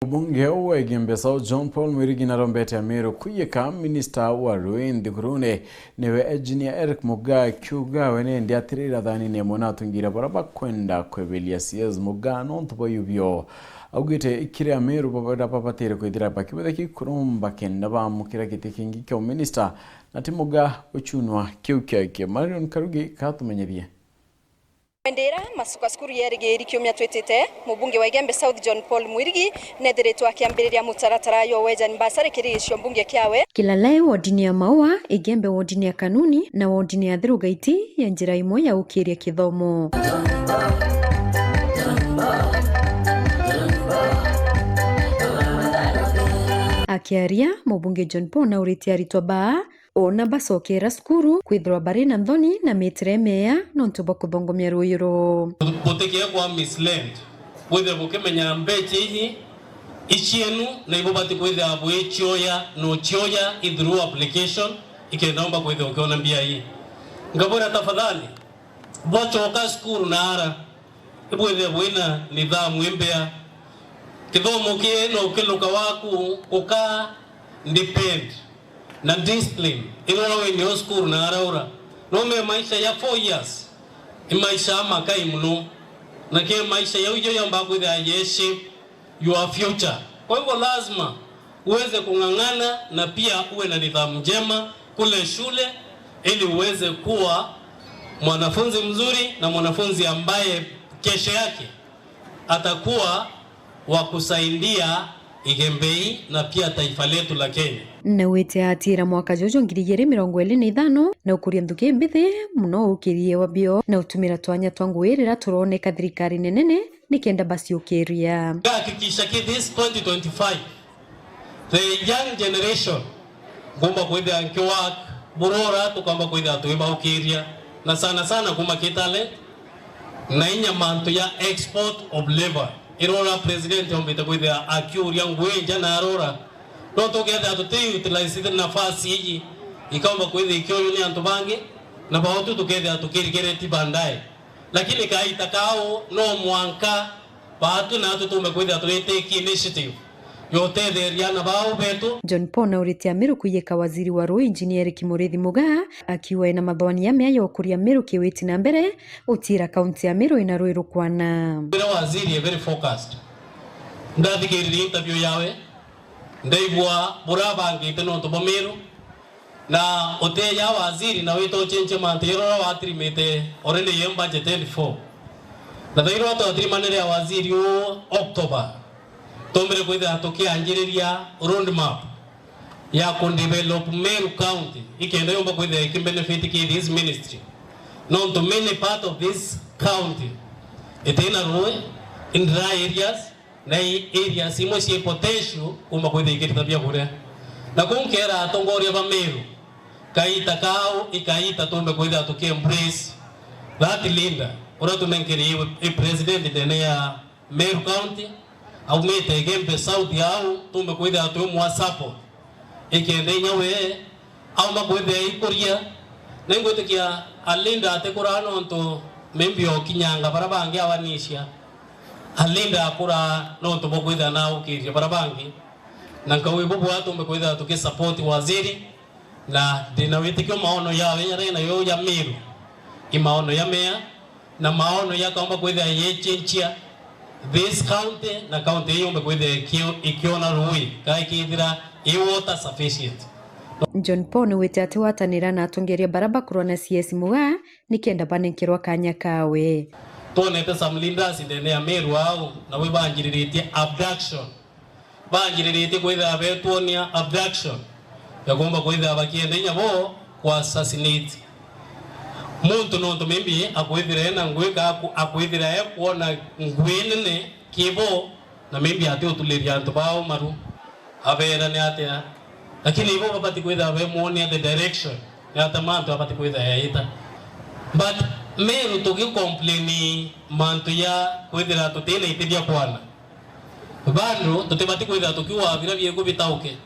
Bunge wa Igembe South John Paul Mwirigi na Rombete Amero kuyeka Minister wa Ruindi Kurune newe Engineer Eric Muga Kyuga wene ndi atirira dhani ne monatungira baraba kwenda kwebelia CS Muga nontubo yubyo augite ikire Amero babada papatere kwidira bakibadaki kurumba kenda bamukira kitikingi kyo Minister nati Muga uchunwa kyukyake Marion Karugi katumenyerie Endera masuka skuru yerige rikiumya twetete mubunge wa Igembe South John Paul Mwirigi nediretwa kiambiriria mutaratara yo weja mbasare kirisho mbunge kyawe Kilalae wodini ya Maua, Igembe wodini ya Kanuni na wodini ya Thirugaiti ya njira imwe ya ukiria kithomo. Akiaria mubunge John Paul na uriti aritwa baa ona basokera skuru kwithirwa bari na nthoni na mitire meya nontuba kuthongomia ruiro botekia kwa misled wethe bukemenya mbeche hihi ichienu na ibo bati kwethe abo echioya no chioya through application ikenomba kwethe ukiona mbia hii ngabora tafadhali bochoka skuru na ara ibwethe bwina nidhamu embea kithomo kieno kiluka waku uka depend na discipline inono wenye skuru na araura nome maisha ya 4 years maisha makai mno na ke maisha ya ujo yamba kwenda yeshi your future. Kwa hivyo lazima uweze kungangana na pia uwe na nidhamu njema kule shule ili uweze kuwa mwanafunzi mzuri na mwanafunzi ambaye kesho yake atakuwa wa kusaidia Igembei na pia taifa letu la Kenya. Na wete atira mwaka jojo 2025 na ukuria nthuki mbithi muno ukirie wabio na utumira twanya twangwirira turoneka thirikari nenene nikenda basi ukiria. Hakikisha this 2025 the young generation gomba kwenda nkiwa burora tukamba kwenda tuiba ukiria na sana kuma kitale na inya manto ya export of labor. Irora president ombita kwenda akiuria ngwenja na arora no together to utilize the nafasi hii ikaomba kwenda ikioyo ni antubange na baotu together tukirikere tibandae lakini kaita kao no mwanka baatu na tutume kwenda tulete initiative yote theria na bao betu. John Paul na uriti Amiru kuyeka waziri wa Rui Engineer Kimurithi Muga akiwa na mathwani ya meya okuria Amiru kiwiti na mbere utira kaunti ya Amiru ina Rui Rukwana. Bila waziri very focused ndathikiriri interview yawe ndaigwa burabangite no Amiru na ote ya waziri na wito chenche mantero wa trimete already yem budget 24 na dairo to trimanere ya waziri o October tombre kwenda atokia anjiriria road map ya develop Meru County ikenda yomba kwenda ikibenefit ki this ministry known to many part of this county etena roe in dry areas na areas imoshi potential kuma kwenda ikitabia kure na kunkera atongoria ba Meru kaita kao ikaita tombe kwenda atokia embrace that linda ora tumenkeri president dene ya Meru County au mete Igembe South yao tumbe kwenda atumu wa support ikende nyawe au makwenda ikoria nengo tekia alinda atekurano nto membio kinyanga barabangi awanisha alinda akura no to bokwenda nao kirya barabangi nankawe bobo atumbe kwenda tuke support waziri na dinawete kyo maono yawe yarena yo ya Meru imaono ya meya na maono ya kamba kwenda yechenchia this county na county hiyo mbekwenda ikiona Rui kaikithira water sufficient. John Paul wete ati watanira na atongeria baraba kurona CS Muga nikenda banenkirwa kanya kawe tone pesa mlinda sindene ya Meru au na we banjiriritie abduction banjiriritie kwenda betuonia abduction ya gomba kwenda bakiende nyabo kwa assassinate muntu no tumembi akwithira na ngweka akwithira ya kuona ngwenene kibo na membi ate utuleria antu bao maru abera ne atea lakini ibo babati kwenda be muone the direction ya tamanto abati kwenda yaita but Meru tuki complain mantu ya kwithira tutele itedia kwana bando tutebati kwenda tukiwa vira biego bitauke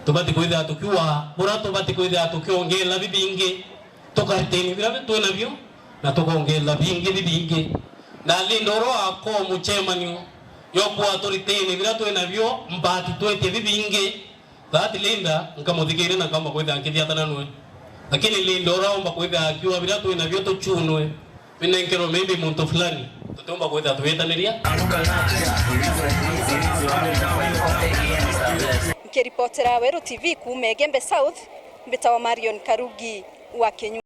tubati kwenda tukiwa burato bati kwenda tukiongela bibinge tokarteni vira betu na tukongela bingi na lindoro ako muchemani yokuwa turitini vira twina vyo mbati twetie bibingi thati linda nkamuthikire na kamba kwitha nkithiatana nwe lakini linda uraomba kwitha akiwa vira twina vyo tuchunwe binenkero maybe muntu fulani tutomba kwitha twetaniria. Nikiripotera Weru TV kuuma Gembe South, mbitawa Marion Karugi wa Kenya.